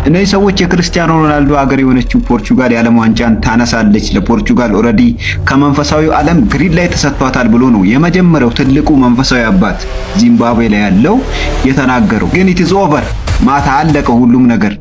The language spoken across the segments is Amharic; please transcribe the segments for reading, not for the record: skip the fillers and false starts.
እነዚህ ሰዎች የክርስቲያኖ ሮናልዶ ሀገር የሆነችው ፖርቹጋል የዓለም ዋንጫን ታነሳለች፣ ለፖርቹጋል ኦልሬዲ ከመንፈሳዊው ዓለም ግሪን ላይ ተሰጥቷታል ብሎ ነው የመጀመሪያው ትልቁ መንፈሳዊ አባት ዚምባብዌ ላይ ያለው የተናገረው። ግን ኢት ኢዝ ኦቨር፣ ማታ አለቀ ሁሉም ነገር።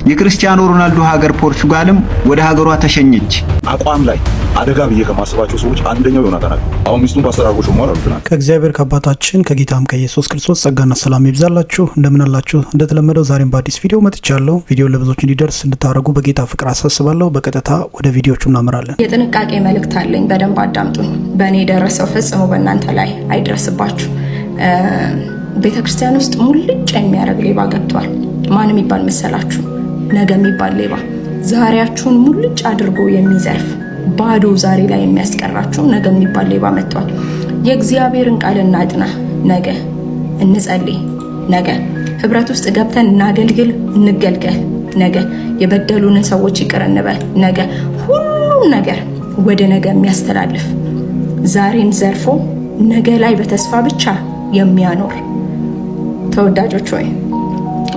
የክርስቲያኖ ሮናልዶ ሀገር ፖርቹጋልም ወደ ሀገሯ ተሸኘች። አቋም ላይ አደጋ ብዬ ከማስባቸው ሰዎች አንደኛው ዮናታን አለ። አሁን ሚስቱን ባስተራጎ ሾሟል አሉትና ከእግዚአብሔር ከአባታችን ከጌታም ከኢየሱስ ክርስቶስ ጸጋና ሰላም ይብዛላችሁ። እንደምን አላችሁ? እንደተለመደው ዛሬም በአዲስ ቪዲዮ መጥቻለሁ። ቪዲዮ ለብዙዎች እንዲደርስ እንድታደርጉ በጌታ ፍቅር አሳስባለሁ። በቀጥታ ወደ ቪዲዮቹ እናመራለን። የጥንቃቄ መልእክት አለኝ፣ በደንብ አዳምጡኝ። በእኔ የደረሰው ፈጽሞ በእናንተ ላይ አይድረስባችሁ። ቤተክርስቲያን ውስጥ ሙልጭ የሚያደርግ ሌባ ገብቷል። ማን የሚባል መሰላችሁ? ነገ የሚባል ሌባ ዛሬያችሁን ሙልጭ አድርጎ የሚዘርፍ ባዶ ዛሬ ላይ የሚያስቀራችሁ ነገ የሚባል ሌባ መጥቷል። የእግዚአብሔርን ቃል እናጥና፣ ነገ እንጸልይ፣ ነገ ህብረት ውስጥ ገብተን እናገልግል፣ እንገልገል፣ ነገ የበደሉንን ሰዎች ይቅር እንበል፣ ነገ ሁሉም ነገር ወደ ነገ የሚያስተላልፍ ዛሬን ዘርፎ ነገ ላይ በተስፋ ብቻ የሚያኖር ተወዳጆች ሆይ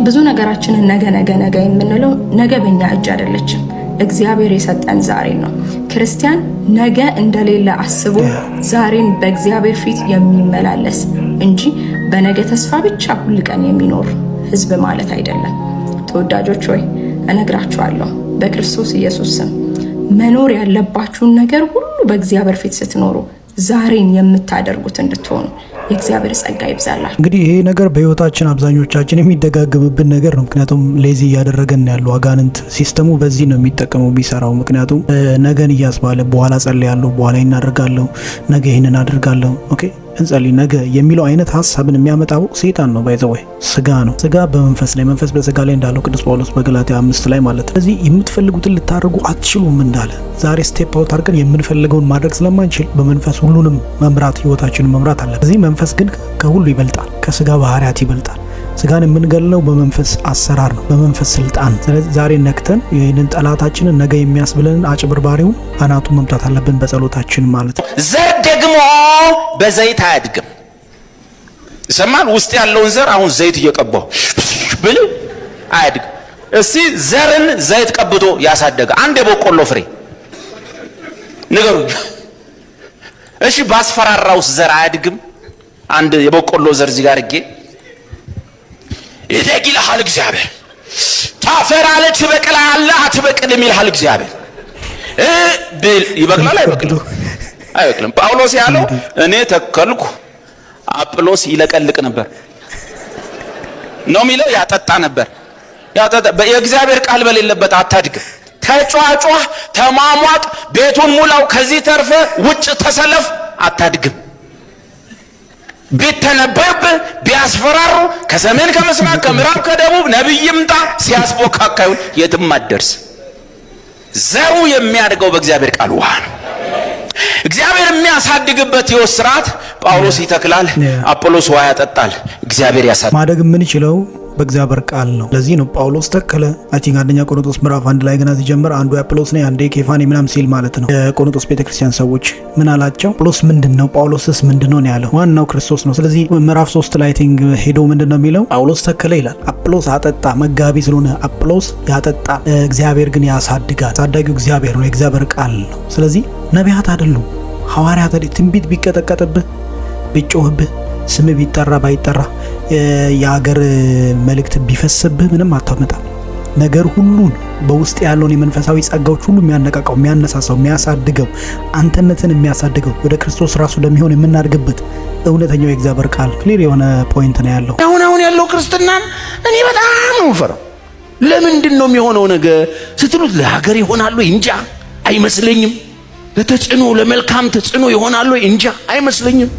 ብዙ ነገራችንን ነገ ነገ ነገ የምንለው ነገ በእኛ እጅ አይደለችም። እግዚአብሔር የሰጠን ዛሬ ነው። ክርስቲያን ነገ እንደሌለ አስቦ ዛሬን በእግዚአብሔር ፊት የሚመላለስ እንጂ በነገ ተስፋ ብቻ ሁል ቀን የሚኖር ህዝብ ማለት አይደለም። ተወዳጆች ሆይ እነግራችኋለሁ በክርስቶስ ኢየሱስ ስም መኖር ያለባችሁን ነገር ሁሉ በእግዚአብሔር ፊት ስትኖሩ ዛሬን የምታደርጉት እንድትሆኑ የእግዚአብሔር ጸጋ ይብዛላችሁ። እንግዲህ ይሄ ነገር በህይወታችን አብዛኞቻችን የሚደጋገምብን ነገር ነው። ምክንያቱም ሌዚ እያደረገን ያለው አጋንንት ሲስተሙ በዚህ ነው የሚጠቀመው የሚሰራው። ምክንያቱም ነገን እያስባለ በኋላ ጸልያለሁ፣ በኋላ እናደርጋለሁ፣ ነገ ይህንን አደርጋለሁ፣ ኦኬ እንጸልይ ነገ የሚለው አይነት ሀሳብን የሚያመጣው ሰይጣን ነው። ባይዘወይ ስጋ ነው። ስጋ በመንፈስ ላይ፣ መንፈስ በስጋ ላይ እንዳለው ቅዱስ ጳውሎስ በገላትያ 5 ላይ ማለት ነው። ስለዚህ የምትፈልጉትን ልታደርጉ አትችሉም እንዳለ ዛሬ ስቴፕ አውት አድርገን የምንፈልገውን ማድረግ ስለማንችል በመንፈስ ሁሉንም መምራት ህይወታችንን መምራት አለ። ስለዚህ መንፈስ ግን ከሁሉ ይበልጣል፣ ከስጋ ባህሪያት ይበልጣል። ስጋን የምንገለው በመንፈስ አሰራር ነው፣ በመንፈስ ስልጣን። ስለዚህ ዛሬ ነክተን ይህንን ጠላታችንን ነገ የሚያስብለንን አጭበርባሪውን አናቱን መምታት አለብን በጸሎታችን ማለት ነው። ዘር ደግሞ በዘይት አያድግም። ሰማን ውስጥ ያለውን ዘር አሁን ዘይት እየቀባው ብል አያድግም። እስቲ ዘርን ዘይት ቀብቶ ያሳደገ አንድ የበቆሎ ፍሬ ንገሩኝ። እሺ ባስፈራራውስ ዘር አያድግም? አንድ የበቆሎ ዘር እዚህ ጋር አድርጌ ይደግ ይልሃል እግዚአብሔር። ታፈራለች ትበቅላለህ አትበቅልም ይልሃል እግዚአብሔር። ብል ይበቅላል አይበቅልም? አይበቅልም። ጳውሎስ ያለው እኔ ተከልኩ አጵሎስ ይለቀልቅ ነበር ነው የሚለው፣ ያጠጣ ነበር። የእግዚአብሔር ቃል በሌለበት አታድግም። ተጫጫህ፣ ተማሟቅ፣ ቤቱን ሙላው፣ ከዚህ ተርፈ ውጭ ተሰለፍ፣ አታድግም። ቢተነበብ ቢያስፈራሩ ከሰሜን ከምስራቅ ከምዕራብ ከደቡብ ነብይ ይምጣ ሲያስቦካካዩ የትም አትደርስ። ዘሩ የሚያድገው በእግዚአብሔር ቃል ውሃ ነው። እግዚአብሔር የሚያሳድግበት ሕይወት ስርዓት ጳውሎስ ይተክላል፣ አጵሎስ ውሃ ያጠጣል፣ እግዚአብሔር ያሳድጋል። ማደግ የምንችለው በእግዚአብሔር ቃል ነው። ለዚህ ነው ጳውሎስ ተከለ። አይ ቲንክ አንደኛ ቆሮንቶስ ምዕራፍ 1 ላይ ገና ሲጀምር አንዱ አጵሎስ ነው አንዱ ኬፋን ምናምን ሲል ማለት ነው። የቆሮንቶስ ቤተክርስቲያን ሰዎች ምን አላቸው? አጵሎስ ምንድነው? ጳውሎስስ ምንድነው ነው ያለው? ዋናው ክርስቶስ ነው። ስለዚህ ምዕራፍ 3 ላይ ቲንክ ሄዶ ምንድነው የሚለው? ጳውሎስ ተከለ ይላል፣ አጵሎስ አጠጣ። መጋቢ ስለሆነ አጵሎስ ያጠጣ፣ እግዚአብሔር ግን ያሳድጋል። ታዳጊው እግዚአብሔር ነው፣ የእግዚአብሔር ቃል ነው። ስለዚህ ነቢያት አይደሉም፣ ሐዋርያት አይደሉም። ትንቢት ቢቀጠቀጥብህ ቢጮህብህ ስም ቢጠራ ባይጠራ የሀገር መልእክት ቢፈስብህ ምንም አታመጣም። ነገር ሁሉን በውስጥ ያለውን የመንፈሳዊ ጸጋዎች ሁሉ የሚያነቃቃው፣ የሚያነሳሳው፣ የሚያሳድገው፣ አንተነትን የሚያሳድገው ወደ ክርስቶስ ራሱ ለሚሆን የምናድግበት እውነተኛው የእግዚአብሔር ቃል ክሊር የሆነ ፖይንት ነው ያለው። አሁን ያለው ክርስትናን እኔ በጣም ነው የምፈራው። ለምንድን ነው የሚሆነው ነገር ስትሉት ለሀገር ይሆናሉ እንጃ አይመስለኝም። ለተጽዕኖ ለመልካም ተጽዕኖ ይሆናሉ እንጃ አይመስለኝም።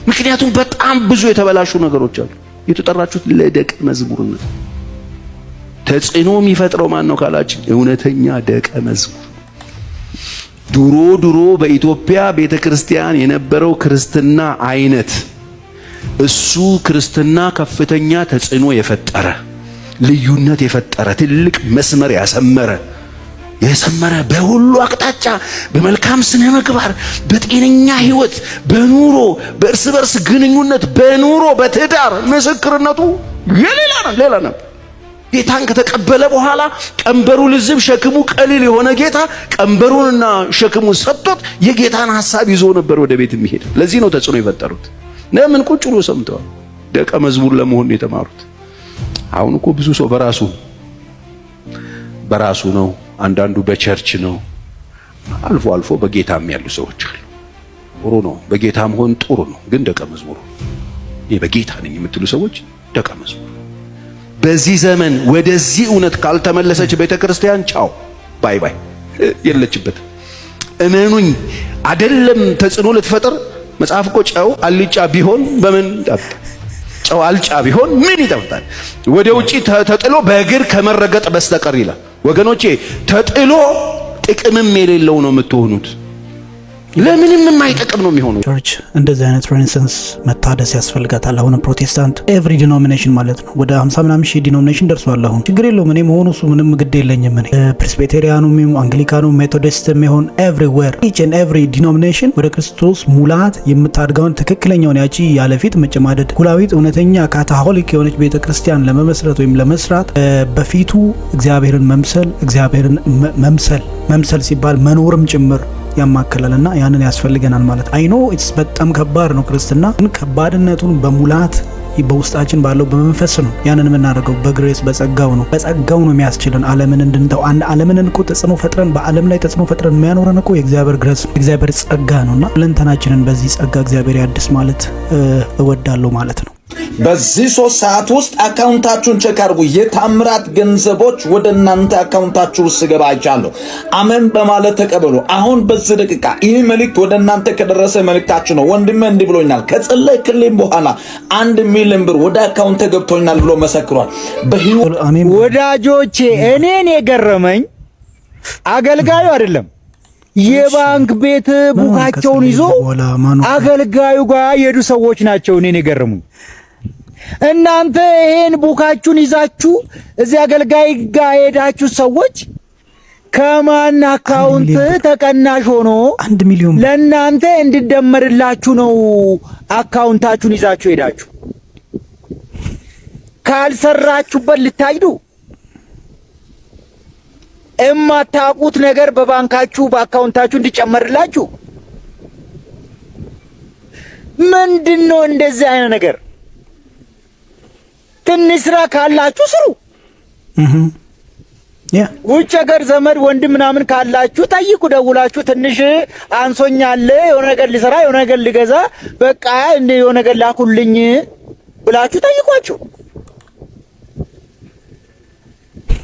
ምክንያቱም በጣም ብዙ የተበላሹ ነገሮች አሉ። የተጠራችሁት ለደቀ መዝሙርነት። ተጽዕኖ የሚፈጥረው ማን ነው ካላችሁ እውነተኛ ደቀ መዝሙር። ድሮ በኢትዮጵያ ቤተክርስቲያን የነበረው ክርስትና አይነት እሱ ክርስትና ከፍተኛ ተጽዕኖ የፈጠረ ልዩነት የፈጠረ ትልቅ መስመር ያሰመረ በሁሉ አቅጣጫ በመልካም ስነ ምግባር በጤነኛ ህይወት በኑሮ በእርስ በርስ ግንኙነት በኑሮ በትዳር ምስክርነቱ ሌላ ነው። ጌታን ከተቀበለ በኋላ ቀንበሩ ልዝብ ሸክሙ ቀሊል የሆነ ጌታ ቀንበሩንና ሸክሙን ሰጥቶት የጌታን ሐሳብ ይዞ ነበር ወደ ቤት የሚሄድ። ለዚህ ነው ተጽዕኖ የፈጠሩት። ለምን ቁጭ ብሎ ሰምተዋል። ደቀ መዝሙር ለመሆን የተማሩት። አሁን እኮ ብዙ ሰው በራሱ ነው፣ አንዳንዱ በቸርች ነው፣ አልፎ አልፎ በጌታም ያሉ ሰዎች አሉ። ጥሩ ነው፣ በጌታ መሆን ጥሩ ነው። ግን ደቀ መዝሙር ይሄ በጌታ ነኝ የምትሉ ሰዎች ደቀ መዝሙር በዚህ ዘመን ወደዚህ እውነት ካልተመለሰች ቤተክርስቲያን ቻው ባይ ባይ የለችበት። እመኑኝ አይደለም ተጽዕኖ ልትፈጥር መጽሐፍ እኮ ጨው አልጫ ቢሆን በምን ይጣፍጣል? ጨው አልጫ ቢሆን ምን ይጣፍጣል? ወደ ውጪ ተጥሎ በእግር ከመረገጥ በስተቀር ይላል። ወገኖቼ ተጥሎ ጥቅምም የሌለው ነው የምትሆኑት። ለምንም የማይጠቅም ነው የሚሆነው። ቸርች እንደዚህ አይነት ሬኔሳንስ መታደስ ያስፈልጋታል። አሁን ፕሮቴስታንት ኤቭሪ ዲኖሚኔሽን ማለት ነው ወደ 50 ምናምን ሺህ ዲኖሚኔሽን ደርሷል። አሁን ችግር የለውም እኔ መሆኑ እሱ ምንም ግድ የለኝም። እኔ ፕሬስቢቴሪያኑም አንግሊካኑም ሜቶዲስትም ይሁን ኤቭሪዌር ኢች ኤንድ ኤቭሪ ዲኖሚኔሽን ወደ ክርስቶስ ሙላት የምታድገውን ትክክለኛውን ያቺ ያለፊት መጨማደድ ኩላዊት እውነተኛ ካታሆሊክ የሆነች ቤተክርስቲያን ለመመስረት ወይም ለመስራት በፊቱ እግዚአብሔርን መምሰል ሲባል መኖርም ጭምር ያማከለልና ያንን ያስፈልገናል ማለት አይኖ ኢትስ በጣም ከባድ ነው ክርስትና። ግን ከባድነቱን በሙላት በውስጣችን ባለው በመንፈስ ነው ያንን የምናደርገው። በግሬስ በጸጋው ነው የሚያስችለን ዓለምን እንድንተው። ዓለምን እኮ ተጽዕኖ ፈጥረን በዓለም ላይ ተጽዕኖ ፈጥረን የሚያኖረን እኮ የእግዚአብሔር ግሬስ ነው፣ የእግዚአብሔር ጸጋ ነውና ለንተናችንን በዚህ ጸጋ እግዚአብሔር ያድስ ማለት እወዳለሁ ማለት ነው። በዚህ 3 ሰዓት ውስጥ አካውንታችሁን ቼክ አድርጉ። የታምራት ገንዘቦች ወደ እናንተ አካውንታችሁ ውስጥ ገባ አይቻለሁ። አሜን በማለት ተቀበሉ። አሁን በዚህ ደቂቃ ይህ መልእክት ወደ እናንተ ከደረሰ መልእክታችሁ ነው። ወንድሜ እንዲህ ብሎኛል፣ ከጸለይክልኝ በኋላ 1 ሚሊዮን ብር ወደ አካውንት ገብቶኛል ብሎ መሰክሯል። ወዳጆቼ እኔን የገረመኝ አገልጋዩ አይደለም የባንክ ቤት ቡካቸውን ይዞ አገልጋዩ ጋር የሄዱ ሰዎች ናቸው እኔን የገረሙኝ። እናንተ ይሄን ቡካችሁን ይዛችሁ እዚህ አገልጋይ ጋር ሄዳችሁ ሰዎች ከማን አካውንት ተቀናሽ ሆኖ 1 ሚሊዮን ለእናንተ እንዲደመርላችሁ ነው አካውንታችሁን ይዛችሁ ሄዳችሁ? ካልሰራችሁበት ልታይዱ እማታውቁት ነገር በባንካችሁ በአካውንታችሁ እንዲጨመርላችሁ ምንድነው እንደዚህ አይነት ነገር? ትንሽ ስራ ካላችሁ ስሩ። ውጭ ሀገር ዘመድ ወንድም ምናምን ካላችሁ ጠይቁ፣ ደውላችሁ ትንሽ አንሶኛል የሆነ ነገር ሊሰራ የሆነ ነገር ሊገዛ በቃ እንደ የሆነ ነገር ላኩልኝ ብላችሁ ጠይቋቸው።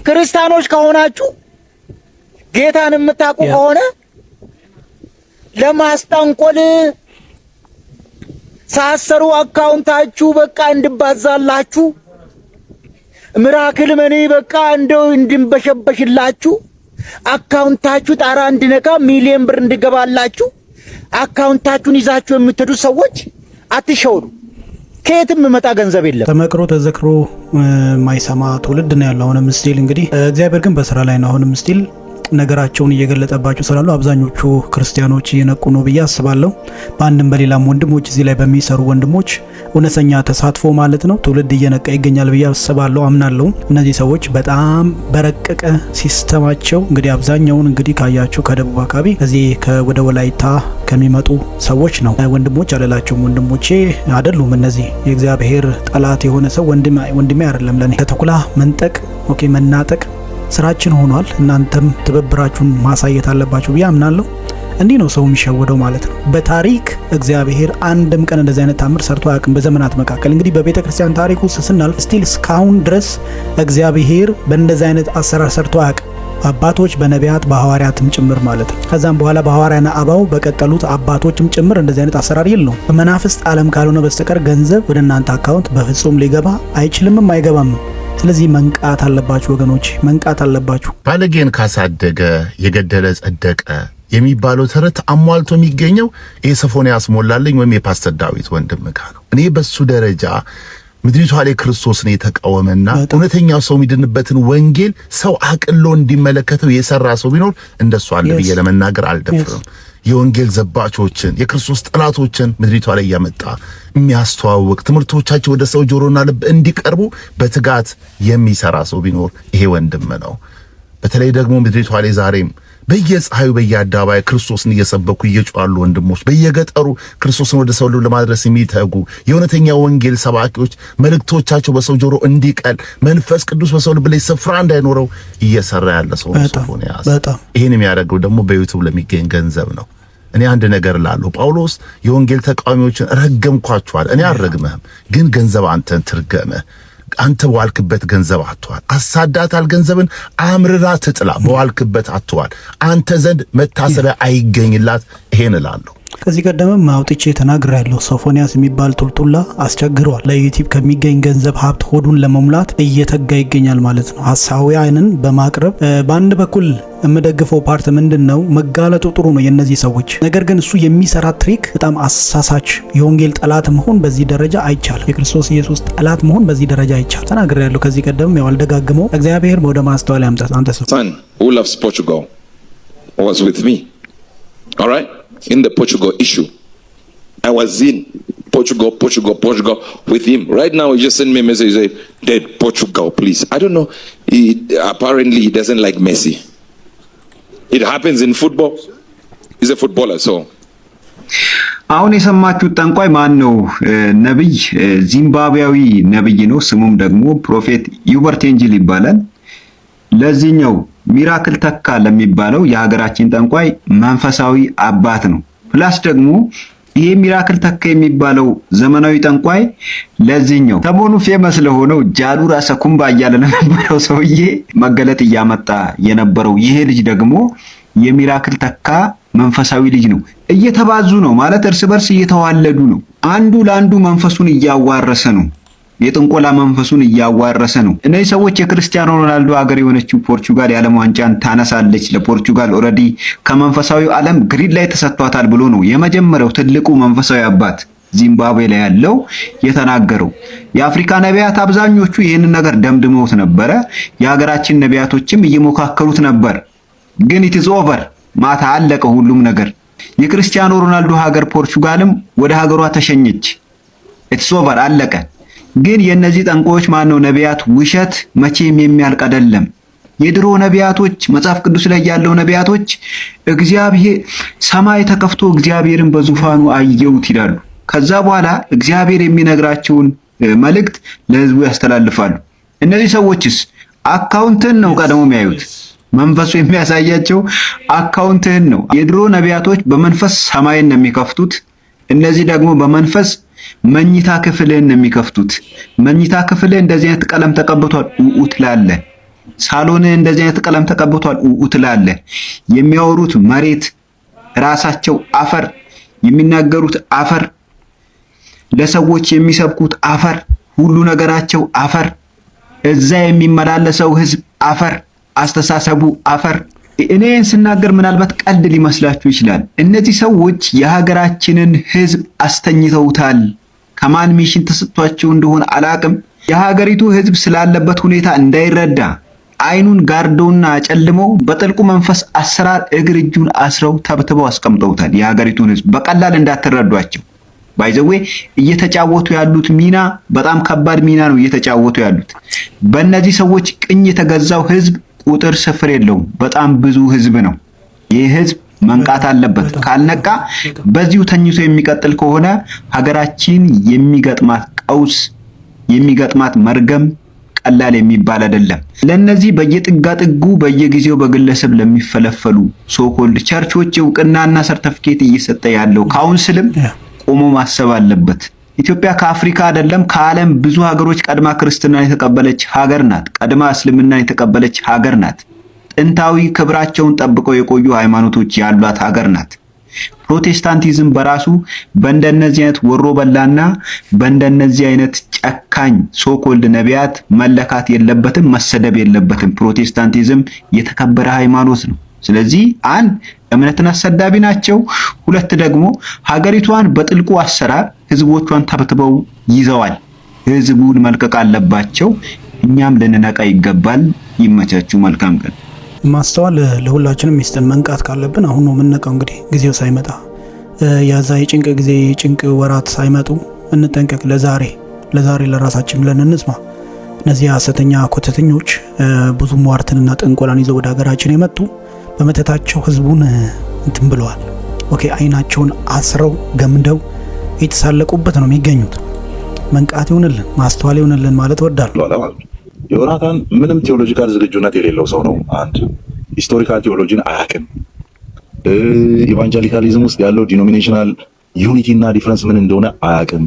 ክርስቲያኖች ከሆናችሁ ጌታን የምታውቁ ከሆነ ለማስጠንቆል ሳሰሩ አካውንታችሁ በቃ እንድባዛላችሁ ሚራክል መኒ በቃ እንደው እንድንበሸበሽላችሁ አካውንታችሁ ጣራ እንድነካ ሚሊዮን ብር እንድገባላችሁ አካውንታችሁን ይዛችሁ የምትሄዱ ሰዎች አትሸወዱ። ከየትም መጣ ገንዘብ የለም። ተመክሮ ተዘክሮ ማይሰማ ትውልድ ነው ያለው። አሁንም ስቲል እንግዲህ እግዚአብሔር ግን በስራ ላይ ነው። አሁንም ስቲል ነገራቸውን እየገለጠባቸው ስላሉ አብዛኞቹ ክርስቲያኖች እየነቁ ነው ብዬ አስባለሁ። በአንድም በሌላም ወንድሞች እዚህ ላይ በሚሰሩ ወንድሞች እውነተኛ ተሳትፎ ማለት ነው ትውልድ እየነቃ ይገኛል ብዬ አስባለሁ፣ አምናለሁ። እነዚህ ሰዎች በጣም በረቀቀ ሲስተማቸው እንግዲህ አብዛኛውን እንግዲህ ካያችሁ ከደቡብ አካባቢ እዚህ ወደ ወላይታ ከሚመጡ ሰዎች ነው። ወንድሞች አለላቸውም፣ ወንድሞቼ አይደሉም። እነዚህ የእግዚአብሔር ጠላት የሆነ ሰው ወንድሜ አይደለም ለኔ። ከተኩላ መንጠቅ መናጠቅ ስራችን ሆኗል። እናንተም ትብብራችሁን ማሳየት አለባችሁ ብዬ አምናለሁ። እንዲህ ነው ሰው የሚሸወደው ማለት ነው። በታሪክ እግዚአብሔር አንድም ቀን እንደዚህ አይነት ታምር ሰርቶ አያውቅም። በዘመናት መካከል እንግዲህ በቤተክርስቲያን ታሪክ ውስጥ ስናልፍ ስቲል እስካሁን ድረስ እግዚአብሔር በእንደዚህ አይነት አሰራር ሰርቶ አያውቅም። አባቶች በነቢያት በሐዋርያትም ጭምር ማለት ነው። ከዛም በኋላ በሐዋርያና አባው በቀጠሉት አባቶችም ጭምር እንደዚህ አይነት አሰራር የለውም። በመናፍስት ዓለም ካልሆነ በስተቀር ገንዘብ ወደ እናንተ አካውንት በፍጹም ሊገባ አይችልምም፣ አይገባም። ስለዚህ መንቃት አለባችሁ ወገኖች፣ መንቃት አለባችሁ። ባለጌን ካሳደገ የገደለ ጸደቀ የሚባለው ተረት አሟልቶ የሚገኘው ይሄ ሶፎንያስ ሞላልኝ ወይም የፓስተር ዳዊት ወንድም ጋ ነው። እኔ በሱ ደረጃ ምድሪቷ ላይ ክርስቶስን የተቃወመና እውነተኛው ሰው የሚድንበትን ወንጌል ሰው አቅሎ እንዲመለከተው የሰራ ሰው ቢኖር እንደሱ አለ ብዬ ለመናገር አልደፍርም። የወንጌል ዘባቾችን የክርስቶስ ጠላቶችን ምድሪቷ ላይ ያመጣ የሚያስተዋውቅ ትምህርቶቻቸው ወደ ሰው ጆሮና ልብ እንዲቀርቡ በትጋት የሚሰራ ሰው ቢኖር ይሄ ወንድም ነው። በተለይ ደግሞ ምድሪቷ ላይ ዛሬም በየፀሐዩ በየአደባባይ ክርስቶስን እየሰበኩ እየጮኻሉ ወንድሞች፣ በየገጠሩ ክርስቶስን ወደ ሰው ልብ ለማድረስ የሚተጉ የእውነተኛ ወንጌል ሰባኪዎች መልእክቶቻቸው በሰው ጆሮ እንዲቀል መንፈስ ቅዱስ በሰው ልብ ላይ ስፍራ እንዳይኖረው እየሰራ ያለ ሰው ነው ሶፎንያስ። ይህን የሚያደርገው ደግሞ በዩቲዩብ ለሚገኝ ገንዘብ ነው። እኔ አንድ ነገር ላለው ጳውሎስ የወንጌል ተቃዋሚዎችን ረገምኳቸዋል። እኔ አልረግምህም፣ ግን ገንዘብ አንተን ትርገመ። አንተ በዋልክበት ገንዘብ አጥቷል። አሳዳታል ገንዘብን አምርራ ትጥላ፣ በዋልክበት አጥቷል። አንተ ዘንድ መታሰቢያ አይገኝላት። ይሄን እላለሁ። ከዚህ ቀደምም አውጥቼ ተናግሬያለሁ። ሶፎንያስ የሚባል ጡልጡላ አስቸግሯል። ለዩቲዩብ ከሚገኝ ገንዘብ ሀብት ሆዱን ለመሙላት እየተጋ ይገኛል ማለት ነው። ሐሳዊያንን በማቅረብ በአንድ በኩል የምደግፈው ፓርት ምንድነው? መጋለጡ ጥሩ ነው የነዚህ ሰዎች። ነገር ግን እሱ የሚሰራ ትሪክ በጣም አሳሳች። የወንጌል ጠላት መሆን በዚህ ደረጃ አይቻልም። የክርስቶስ ኢየሱስ ጠላት መሆን በዚህ ደረጃ አይቻልም። ተናግሬያለሁ ከዚህ ቀደም ያው አልደጋግመው። እግዚአብሔር ወደ ማስተዋል ያምጣት። አንተ ሰው son who loves Portugal was with me, all right, in the Portugal issue. I was in Portugal with him. Right now he just sent me a message, say, "Dad, Portugal, please." I don't know, apparently he doesn't like Messi. It happens in football. He's a footballer, so አሁን የሰማችሁት ጠንቋይ ማን ነው? ነብይ ዚምባብዌያዊ ነብይ ነው። ስሙም ደግሞ ፕሮፌት ዩበርት ኤንጅል ይባላል። ለዚህኛው ሚራክል ተካ ለሚባለው የሀገራችን ጠንቋይ መንፈሳዊ አባት ነው። ፕላስ ደግሞ ይሄ ሚራክል ተካ የሚባለው ዘመናዊ ጠንቋይ ለዚህኛው ሰሞኑ ፌመስ ለሆነው ጃሉራ ሰኩምባ እያለ ለነበረው ሰውዬ መገለጥ እያመጣ የነበረው ይሄ ልጅ ደግሞ የሚራክል ተካ መንፈሳዊ ልጅ ነው። እየተባዙ ነው ማለት እርስ በርስ እየተዋለዱ ነው። አንዱ ለአንዱ መንፈሱን እያዋረሰ ነው። የጥንቆላ መንፈሱን እያዋረሰ ነው። እነዚህ ሰዎች የክርስቲያኖ ሮናልዶ ሀገር የሆነችው ፖርቹጋል የዓለም ዋንጫን ታነሳለች፣ ለፖርቹጋል ኦልሬዲ ከመንፈሳዊ ዓለም ግሪን ላይ ተሰጥቷታል ብሎ ነው የመጀመሪያው ትልቁ መንፈሳዊ አባት ዚምባብዌ ላይ ያለው የተናገረው። የአፍሪካ ነቢያት አብዛኞቹ ይህንን ነገር ደምድመውት ነበረ። የሀገራችን ነቢያቶችም እየሞካከሩት ነበር። ግን ኢት ኢዝ ኦቨር፣ ማታ አለቀ ሁሉም ነገር። የክርስቲያኖ ሮናልዶ ሀገር ፖርቹጋልም ወደ ሀገሯ ተሸኘች። ኢትስ ኦቨር፣ አለቀ። ግን የነዚህ ጠንቋዮች ማነው ነቢያት ውሸት መቼም የሚያልቅ አይደለም። የድሮ ነቢያቶች መጽሐፍ ቅዱስ ላይ ያለው ነቢያቶች እግዚአብሔር ሰማይ ተከፍቶ እግዚአብሔርን በዙፋኑ አየሁት ይላሉ። ከዛ በኋላ እግዚአብሔር የሚነግራቸውን መልእክት ለህዝቡ ያስተላልፋሉ። እነዚህ ሰዎችስ አካውንትን ነው ቀድሞ የሚያዩት። መንፈሱ የሚያሳያቸው አካውንትህን ነው። የድሮ ነቢያቶች በመንፈስ ሰማይን ነው የሚከፍቱት። እነዚህ ደግሞ በመንፈስ መኝታ ክፍልህን ነው የሚከፍቱት። መኝታ ክፍልህ እንደዚህ አይነት ቀለም ተቀብቷል ትላለህ። ሳሎንህ እንደዚህ አይነት ቀለም ተቀብቷል ትላለህ። የሚያወሩት መሬት፣ ራሳቸው አፈር፣ የሚናገሩት አፈር፣ ለሰዎች የሚሰብኩት አፈር፣ ሁሉ ነገራቸው አፈር፣ እዛ የሚመላለሰው ህዝብ አፈር፣ አስተሳሰቡ አፈር። እኔን ስናገር ምናልባት ቀልድ ሊመስላችሁ ይችላል። እነዚህ ሰዎች የሀገራችንን ህዝብ አስተኝተውታል። ከማን ሚሽን ተሰጥቷቸው እንደሆነ አላቅም። የሀገሪቱ ህዝብ ስላለበት ሁኔታ እንዳይረዳ አይኑን ጋርደውና ጨልመው በጥልቁ መንፈስ አሰራር እግር እጁን አስረው ተብትበው አስቀምጠውታል። የሀገሪቱን ህዝብ በቀላል እንዳትረዷቸው። ባይዘዌ እየተጫወቱ ያሉት ሚና በጣም ከባድ ሚና ነው እየተጫወቱ ያሉት። በእነዚህ ሰዎች ቅኝ የተገዛው ህዝብ ቁጥር ስፍር የለውም። በጣም ብዙ ህዝብ ነው። ይህ ህዝብ መንቃት አለበት። ካልነቃ በዚሁ ተኝቶ የሚቀጥል ከሆነ ሀገራችን የሚገጥማት ቀውስ፣ የሚገጥማት መርገም ቀላል የሚባል አይደለም። ለነዚህ በየጥጋጥጉ በየጊዜው በግለሰብ ለሚፈለፈሉ ሶኮልድ ቸርቾች እውቅናና ሰርተፊኬት እየሰጠ ያለው ካውንስልም ቆሞ ማሰብ አለበት። ኢትዮጵያ ከአፍሪካ አይደለም ከዓለም ብዙ ሀገሮች ቀድማ ክርስትናን የተቀበለች ሀገር ናት። ቀድማ እስልምናን የተቀበለች ሀገር ናት። ጥንታዊ ክብራቸውን ጠብቀው የቆዩ ሃይማኖቶች ያሏት ሀገር ናት። ፕሮቴስታንቲዝም በራሱ በእንደነዚህ አይነት ወሮ በላና በእንደነዚህ አይነት ጨካኝ ሶኮልድ ነቢያት መለካት የለበትም፣ መሰደብ የለበትም። ፕሮቴስታንቲዝም የተከበረ ሃይማኖት ነው። ስለዚህ አንድ እምነትን አሰዳቢ ናቸው፣ ሁለት ደግሞ ሀገሪቷን በጥልቁ አሰራር ህዝቦቿን ተብትበው ይዘዋል። ህዝቡን መልቀቅ አለባቸው። እኛም ልንነቃ ይገባል። ይመቻችሁ። መልካም ቀን። ማስተዋል ለሁላችንም ይስጠን። መንቃት ካለብን አሁን ነው የምንነቃው። እንግዲህ ጊዜው ሳይመጣ ያዛ የጭንቅ ጊዜ የጭንቅ ወራት ሳይመጡ እንጠንቀቅ። ለዛሬ ለራሳችን ብለን እንስማ። እነዚህ ሐሰተኛ ኮተተኞች ብዙ ሟርትንና ጥንቆላን ይዘው ወደ ሀገራችን የመጡ በመተታቸው ህዝቡን እንትን ብለዋል። ኦኬ አይናቸውን አስረው ገምደው የተሳለቁበት ነው የሚገኙት። መንቃት ይሁንልን፣ ማስተዋል ይሁንልን ማለት ወዳለሁ። ዮናታን ምንም ቴዎሎጂካል ዝግጁነት የሌለው ሰው ነው። አንድ ሂስቶሪካል ቴዎሎጂን አያውቅም። ኢቫንጀሊካሊዝም ውስጥ ያለው ዲኖሚኔሽናል ዩኒቲ እና ዲፍረንስ ምን እንደሆነ አያውቅም።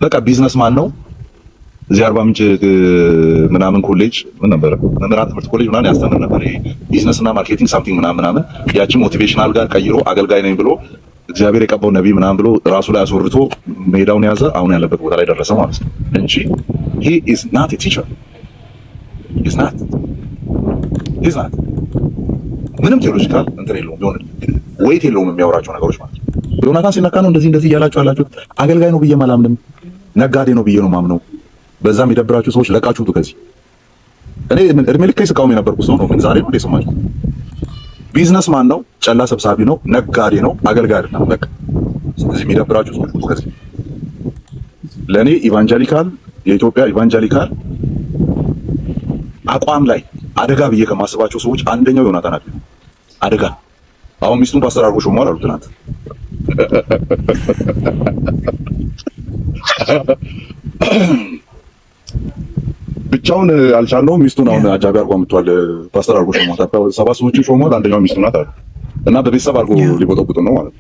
በቃ ቢዝነስማን ነው። እዚህ አርባ ምንጭ ምናምን ኮሌጅ ምን ነበር መምህራን ትምህርት ኮሌጅ ምናምን ያስተምር ነበር። ቢዝነስ እና ማርኬቲንግ ሳምቲንግ ምናምን ያቺ ሞቲቬሽናል ጋር ቀይሮ አገልጋይ ነኝ ብሎ እግዚአብሔር የቀባው ነቢይ ምናምን ብሎ ራሱ ላይ አስወርቶ ሜዳውን ያዘ። አሁን ያለበት ቦታ ላይ ደረሰ ማለት ነው እንጂ he is not a teacher. He's not. ምንም ቴዎሎጂካል እንትን የለውም። ቢሆን ወይት የለውም የሚያወራቸው ነገሮች ማለት ነው። ዮናታን ሲነካ ነው እንደዚህ እያላችሁ ያላችሁት። አገልጋይ ነው ብዬ አላምንም፣ ነጋዴ ነው ብዬ ነው ማምነው። በዛም የደብራችሁ ሰዎች ለቃችሁት። ከዚህ እኔ እድሜ ልክ ስቃወም የነበርኩ ሰው ነው። ምን ዛሬ ነው እንደሰማችሁ? ቢዝነስማን ነው፣ ጨላ ሰብሳቢ ነው፣ ነጋዴ ነው፣ አገልጋይ አይደለም። በቃ ስለዚህ የሚደብራችሁ ሰዎች ከዚህ ለኔ ኢቫንጀሊካል የኢትዮጵያ ኢቫንጀሊካል አቋም ላይ አደጋ ብዬ ከማስባቸው ሰዎች አንደኛው ዮናታን አክሊሉ አደጋ። አሁን ሚስቱን ፓስተር አድርጎ ሾሟል አሉ ትናንት። ብቻውን አልቻለውም። ሚስቱን አሁን አጃቢ አድርጎ አምጥቷል። ፓስተር አድርጎ ሾሟል። ሰባት ሰዎችን ሾሟል። አንደኛው ሚስቱ ናት አሉ እና በቤተሰብ አድርጎ ሊቦጠቡጡ ነው ማለት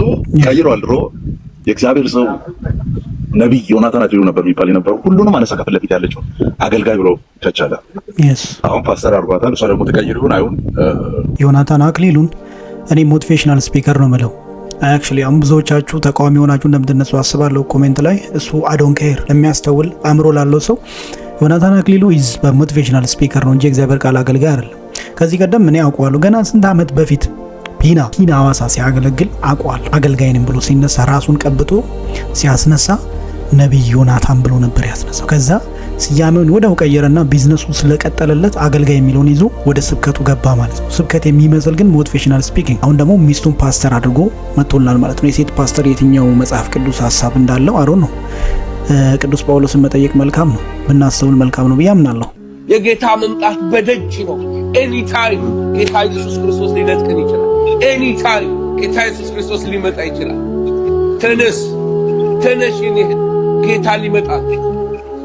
ነው። ቀይሯል። ድሮ የእግዚአብሔር ሰው ነቢይ ዮናታን አክሊሉ ነበር የሚባል የነበረው። ሁሉንም አነሳ ከፊት ለፊት ያለችው አገልጋይ ብሎ ተቻለ። አሁን ፓስተር አድርጓታል። እሷ ደግሞ ተቀይር ይሁን አይሁን ዮናታን አክሊሉን እኔ ሞቲቬሽናል ስፒከር ነው የምለው። አክቹሊ አሁን ብዙዎቻችሁ ተቃዋሚ ሆናችሁ እንደምትነሱ አስባለሁ ኮሜንት ላይ። እሱ አዶን ኬር ለሚያስተውል አእምሮ ላለው ሰው ዮናታን አክሊሉ ኢዝ በሞቲቬሽናል ስፒከር ነው እንጂ እግዚአብሔር ቃል አገልጋይ አይደለም። ከዚህ ቀደም እኔ አውቀዋለሁ። ገና ስንት ዓመት በፊት ኪና ሐዋሳ ሲያገለግል አውቀዋለሁ። አገልጋይ ነኝ ብሎ ሲነሳ ራሱን ቀብቶ ሲያስነሳ ነቢይ ዮናታን ብሎ ነበር ያስነሳው። ከዛ ስያሜውን ወደው ቀየረና ቢዝነሱ ስለቀጠለለት አገልጋይ የሚለውን ይዞ ወደ ስብከቱ ገባ ማለት ነው። ስብከት የሚመስል ግን ሞቲቬሽናል ስፒኪንግ። አሁን ደግሞ ሚስቱን ፓስተር አድርጎ መጥቶልናል ማለት ነው። የሴት ፓስተር የትኛው መጽሐፍ ቅዱስ ሐሳብ እንዳለው አሮን ነው። ቅዱስ ጳውሎስን መጠየቅ መልካም ነው፣ ብናስተውል መልካም ነው ብዬ አምናለሁ። የጌታ መምጣት በደጅ ነው። ኤኒታይም ጌታ ኢየሱስ ክርስቶስ ሊነጥቀን ይችላል። ኤኒታይም ጌታ ኢየሱስ ክርስቶስ ሊመጣ ይችላል። ተነሽ ይሄ ጌታ ሊመጣ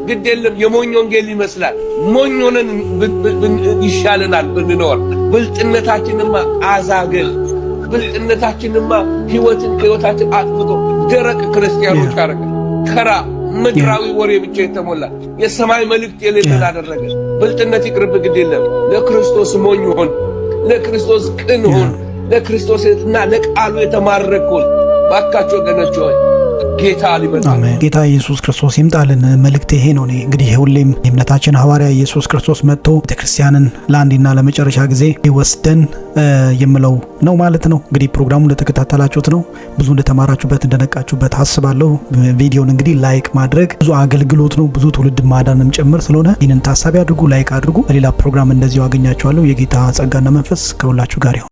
ግድ የለም። የሞኝ ወንጌል ይመስላል። ሞኝ ሆነን ይሻለናል ብንኖር። ብልጥነታችንማ አዛገል፣ ብልጥነታችንማ ህይወታችን አጥፍቶ ደረቅ ክርስቲያኖች አረገ። ተራ ምድራዊ ወሬ ብቻ የተሞላ የሰማይ መልእክት የሌለን አደረገ። ብልጥነት ይቅርብ፣ ግድ የለም። ለክርስቶስ ሞኝ ሆን፣ ለክርስቶስ ቅን ሆን፣ ለክርስቶስና ለቃሉ የተማረኩን ባካችሁ ወገኖች ሆይ ጌታ ሊመጣ ነው። ጌታ ኢየሱስ ክርስቶስ ይምጣልን። መልእክት ይሄ ነው። እንግዲህ ሁሌም የእምነታችን ሐዋርያ ኢየሱስ ክርስቶስ መጥቶ ቤተክርስቲያንን ለአንዴና ለመጨረሻ ጊዜ ይወስደን የምለው ነው ማለት ነው። እንግዲህ ፕሮግራሙን እንደተከታተላችሁት ነው፣ ብዙ እንደተማራችሁበት እንደነቃችሁበት አስባለሁ። ቪዲዮን እንግዲህ ላይክ ማድረግ ብዙ አገልግሎት ነው፣ ብዙ ትውልድ ማዳንም ጭምር ስለሆነ ይህንን ታሳቢ አድርጉ፣ ላይክ አድርጉ። በሌላ ፕሮግራም እንደዚሁ አገኛችኋለሁ። የጌታ ጸጋና መንፈስ ከሁላችሁ ጋር ይሁን።